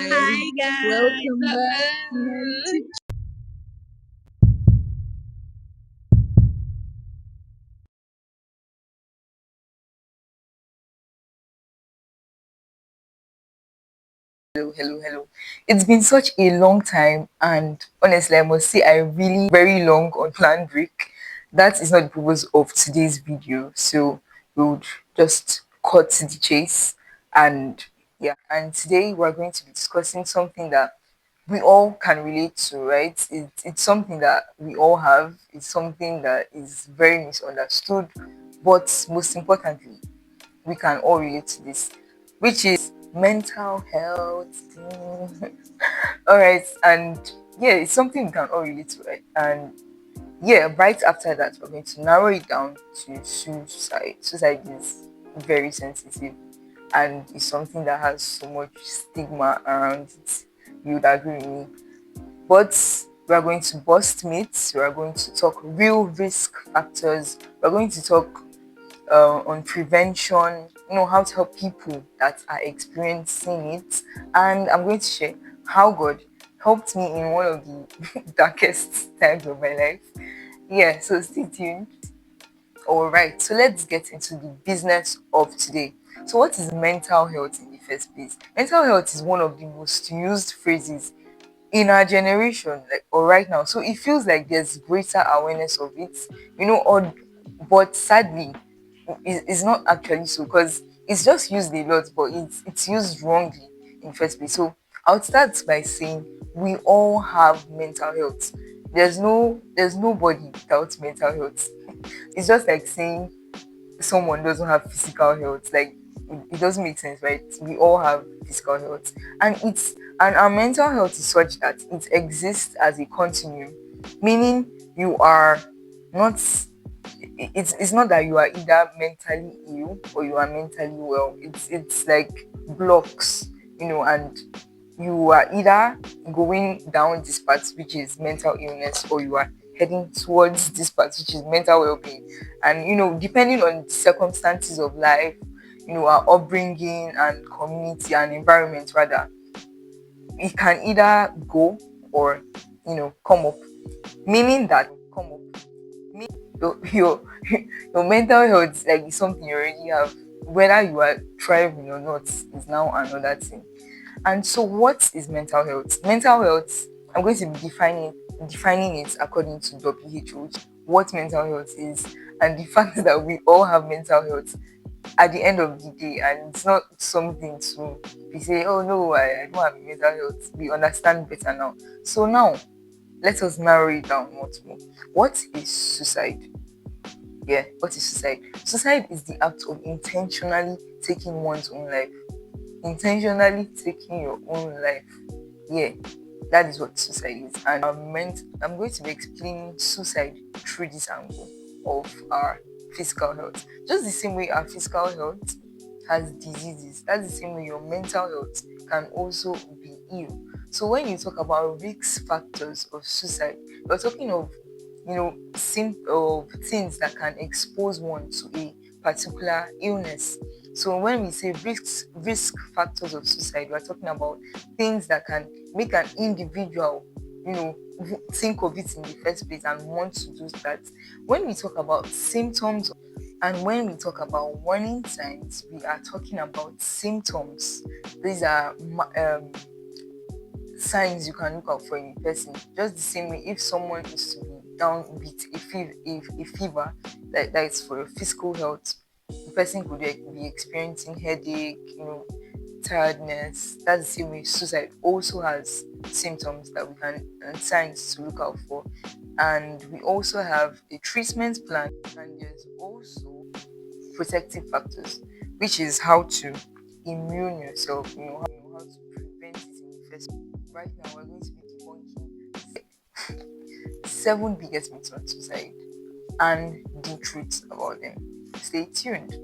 Hi guys. Welcome back to my YouTube. Hello, hello, hello. It's been such a long time, and honestly, I must say, I really very long unplanned break. That is not the purpose of today's video, so we would just cut to the chase. And yeah, and today we're going to be discussing something that we all can relate to, right? It's something that we all have, it's something that is very misunderstood, but most importantly, we can all relate to this, which is mental health. All right, and yeah, it's something we can all relate to, right? And yeah, right after that, we're going to narrow it down to suicide. Suicide is very sensitive and it's something that has so much stigma around it. You would agree with me. But we are going to bust myths, we are going to talk real risk factors, we're going to talk on prevention, how to help people that are experiencing it. And I'm going to share how God helped me in one of the darkest times of my life. Yeah, so stay tuned. All right, so let's get into the business of today. So, what is mental health in the first place? Mental health is one of the most used phrases in our generation, like or right now. So it feels like there's greater awareness of it, or but sadly, it's not actually so because it's just used a lot, but it's used wrongly in the first place. So I'll start by saying we all have mental health. There's nobody without mental health. It's just like saying someone doesn't have physical health. Like it doesn't make sense, right? We all have physical health, and our mental health is such that it exists as a continuum, meaning you are not. It's not that you are either mentally ill or you are mentally well. It's like blocks, and you are either going down this path, which is mental illness, or you are heading towards this path, which is mental well-being. And depending on the circumstances of life, our upbringing and community and environment, rather, it can either go or come up. Meaning that come up, mean your mental health, like, is something you already have. Whether you are thriving or not is now another thing. And so, what is mental health? Mental health, I'm going to be defining it according to WHO, what mental health is, and the fact that we all have mental health at the end of the day, and it's not something to be say, oh no, I don't have mental health. We understand better now. So now, let us narrow it down once more. What is suicide? Yeah, what is suicide? Suicide is the act of intentionally taking one's own life. Intentionally taking your own life. Yeah, that is what suicide is. And I'm going to be explaining suicide through this angle of our physical health. Just the same way our physical health has diseases, that's the same way your mental health can also be ill. So when you talk about risk factors of suicide, we're talking of of things that can expose one to a particular illness. So when we say risk factors of suicide, we're talking about things that can make an individual, think of it in the first place and want to do that. When we talk about symptoms and when we talk about warning signs, we are talking about symptoms. These are signs you can look out for in a person. Just the same way, if someone is to be down with a fever, like that is for your physical health, the person could be experiencing headache, tiredness. That's the same way suicide also has symptoms that we can and signs to look out for. And we also have a treatment plan, and there's also protective factors, which is how to immune yourself, how to prevent it in the first place. Right now, we're going to be debunking 7 biggest myths on suicide and the truth about them. Stay tuned.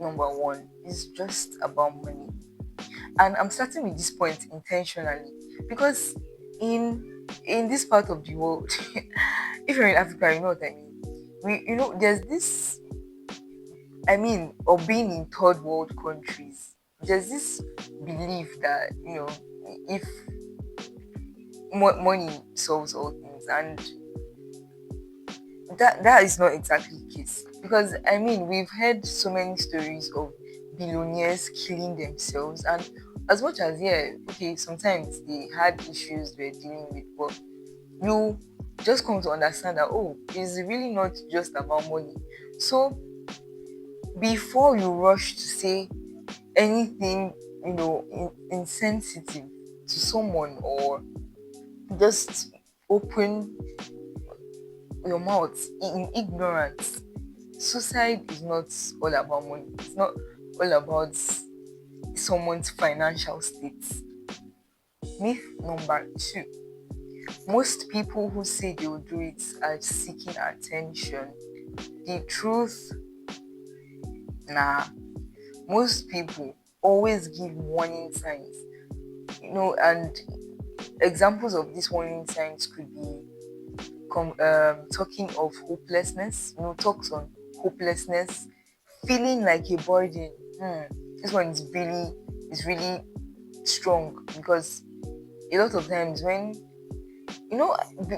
Number one is just about money. And I'm starting with this point intentionally because in this part of the world, if you're in Africa, you know what I mean. There's this, or being in third world countries, there's this belief that if money solves all things, and that is not exactly the case. Because I mean, we've heard so many stories of billionaires killing themselves, and as much as, yeah, okay, sometimes they had issues they're dealing with, but you just come to understand that, oh, it's really not just about money. So before you rush to say anything, insensitive to someone, or just open your mouth in ignorance, suicide is not all about money. It's not all about someone's financial state. Myth number two: most people who say they will do it are seeking attention. The truth, nah. Most people always give warning signs, and examples of these warning signs could be talking of hopelessness, talks on hopelessness, feeling like a burden. This one is really strong, because a lot of times when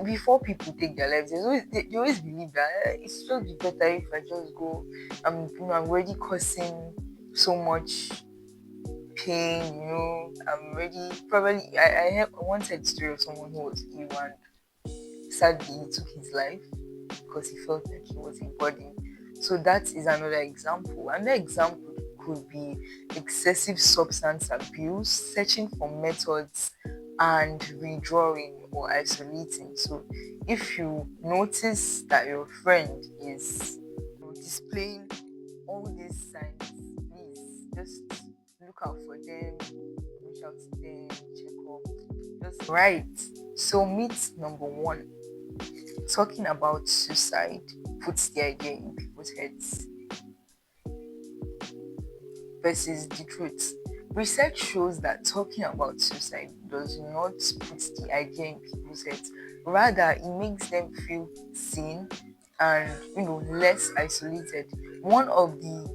before people take their lives, they always believe that it's just be better if I just go. I'm already causing so much pain. I'm already probably. I once heard the story of someone who was ill, and sadly he took his life because he felt like he was a burden. So that is another example. Another example could be excessive substance abuse, searching for methods, and withdrawing or isolating. So if you notice that your friend is displaying all these signs, please just look out for them, reach out to them, check up. Just right. So myth number one: talking about suicide puts the idea in people's heads, versus the truth. Research shows that talking about suicide does not put the idea in people's heads. Rather, it makes them feel seen and less isolated. One of the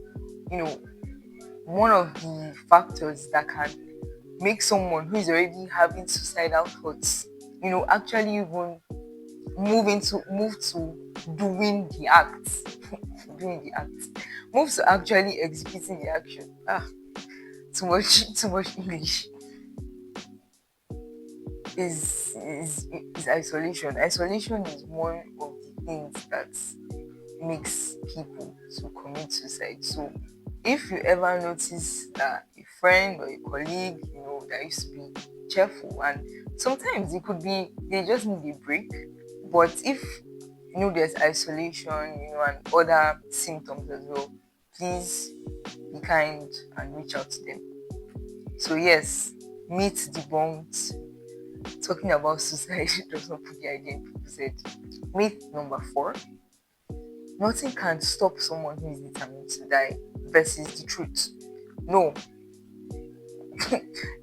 you know one of the factors that can make someone who is already having suicidal thoughts, actually even move to doing the act, doing the act, move to actually executing the action. Too much, too much English. Is isolation. Isolation is one of the things that makes people to commit suicide. So if you ever notice that a friend or a colleague, that used to be cheerful, and sometimes it could be they just need a break. But if there's isolation, and other symptoms as well, please be kind and reach out to them. So yes, myth debunked. Talking about suicide does not put the idea in people's head. Myth number four: nothing can stop someone who is determined to die, versus the truth. No.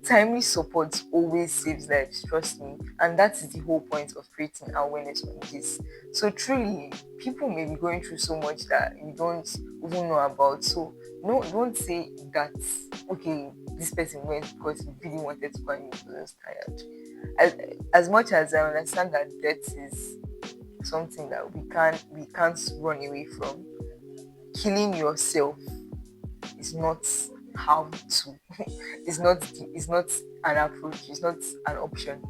Timely support always saves lives, trust me. And that is the whole point of creating awareness on this. So truly, people may be going through so much that you don't even know about. So no, don't say that, okay, this person went because he really wanted to go and he was just tired. As much as I understand that death is something that we can't run away from, killing yourself is not how to it's not an approach, it's not an option.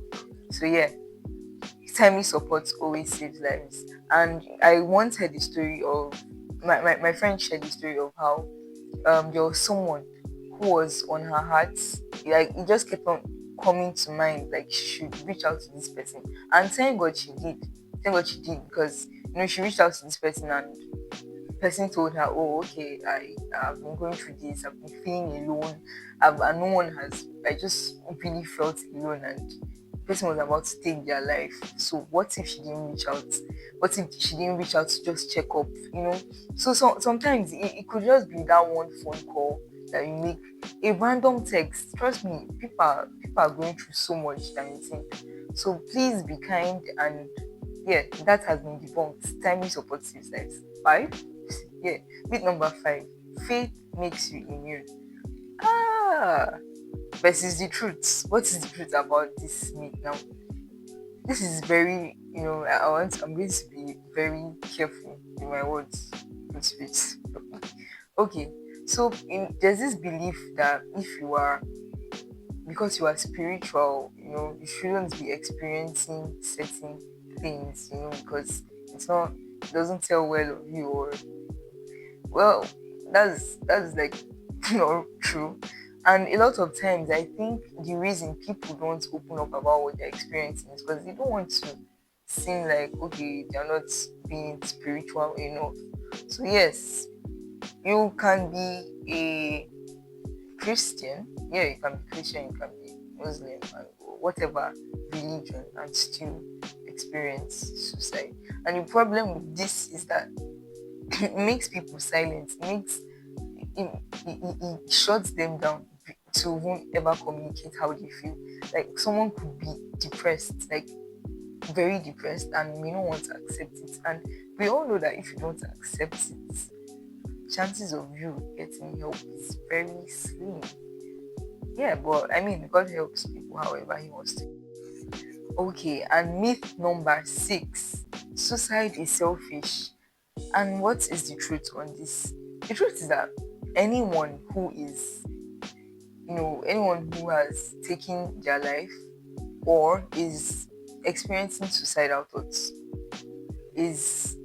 So yeah, timely support always saves lives. And I once heard the story of my friend shared the story of how there was someone who was on her heart, like it just kept on coming to mind, like she should reach out to this person. And thank god she did, because she reached out to this person, and person told her, oh, okay, I've been going through this, I've been feeling alone, and no one has, I just really felt alone, and the person was about to take their life. So what if she didn't reach out? What if she didn't reach out to just check up? So sometimes it could just be that one phone call that you make, a random text. Trust me, people are going through so much than you think. So please be kind, and yeah, that has been debunked. Timely support saves lives. 5. Yeah. Myth number 5: faith makes you immune. Ah, versus the truth. What is the truth about this myth now? This is very, I'm going to be very careful in my words with speech. Okay, so there's this belief that if you are, because you are spiritual, you shouldn't be experiencing certain things, because it doesn't tell well of you, or well, that's like not true. And a lot of times I think the reason people don't open up about what they're experiencing is because they don't want to seem like, okay, they're not being spiritual enough. So yes, you can be a Christian. Yeah, you can be Christian, you can be Muslim, and whatever religion, and still experience suicide. And the problem with this is that it makes people silent. It shuts them down to won't ever communicate how they feel. Like someone could be depressed, like very depressed, and may not want to accept it. And we all know that if you don't accept it, chances of you getting help is very slim. Yeah, but I mean, God helps people however He wants to. Okay, and myth number 6: suicide is selfish. And what is the truth on this? The truth is that anyone who is, anyone who has taken their life or is experiencing suicidal thoughts is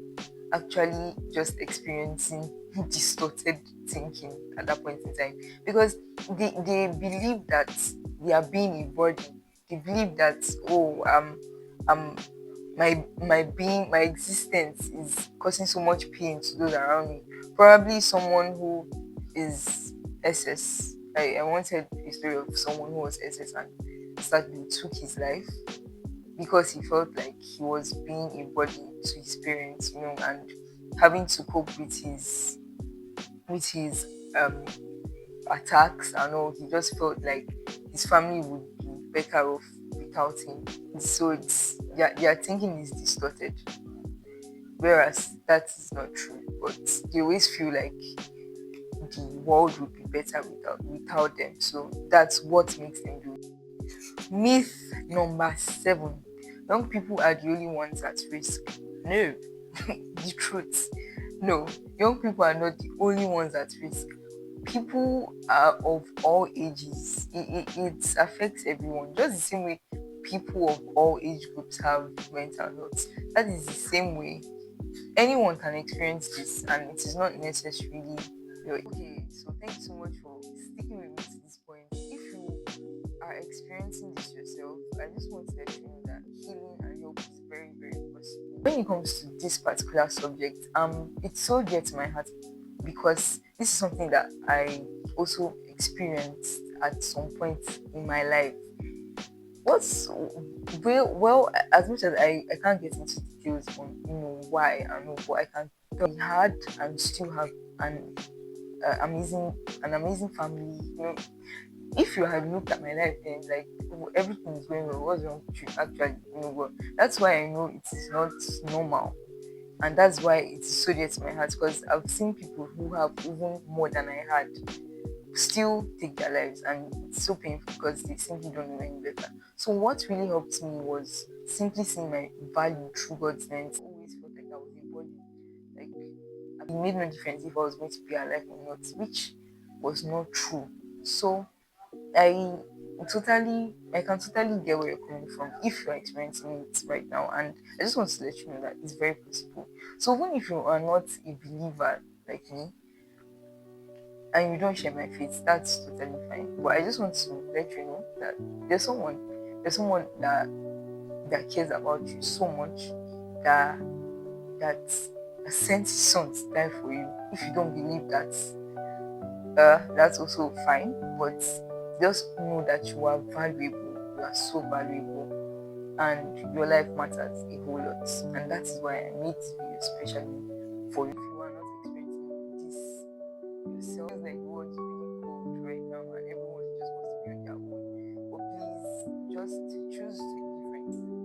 actually just experiencing distorted thinking at that point in time, because they believe that they are being a burden. They believe that, oh, um my existence is causing so much pain to those around me. Probably someone who is SS. I once heard a story of someone who was SS and sadly took his life because he felt like he was being a burden to his parents, and having to cope with his um attacks and all. He just felt like his family would be better off without him. So their thinking is distorted, whereas that is not true. But they always feel like the world would be better without them. So that's what makes them do it. Myth number 7: young people are the only ones at risk. No, the truth. No, young people are not the only ones at risk. People are of all ages. It affects everyone. Just the same way people of all age groups have mental health. That is the same way anyone can experience this, and it is not necessarily okay. So thank you so much for sticking with me to this point. If you are experiencing this yourself, I just want to let you know that healing and help is very, very possible. When it comes to this particular subject, it's so dear to my heart because this is something that I also experienced at some point in my life. What's well, as much as I can't get into details on why I know, but I can tell I had and still have an amazing family. If you had looked at my life then, like, everything is going well, what's wrong with you actually? Well, that's why I know it is not normal, and that's why it's so dear to my heart, because I've seen people who have even more than I had still take their lives, and it's so painful because they simply don't know any better. So what really helped me was simply seeing my value through God's lens. I always felt like I was a body, like it made no difference if I was going to be alive or not, which was not true. So I I can totally get where you're coming from if you're experiencing it right now, and I just want to let you know that it's very possible. So even if you are not a believer like me and you don't share my faith, that's totally fine. But I just want to let you know that there's someone that cares about you so much that that sent his son to die for you. If you don't believe that, that's also fine. But just know that you are valuable. You are so valuable, and your life matters a whole lot. And that is why I made this video especially for you. If you are not experiencing this yourself, feels like the world is really cold right now, and everyone just wants to be on their own. But please, just choose to be different.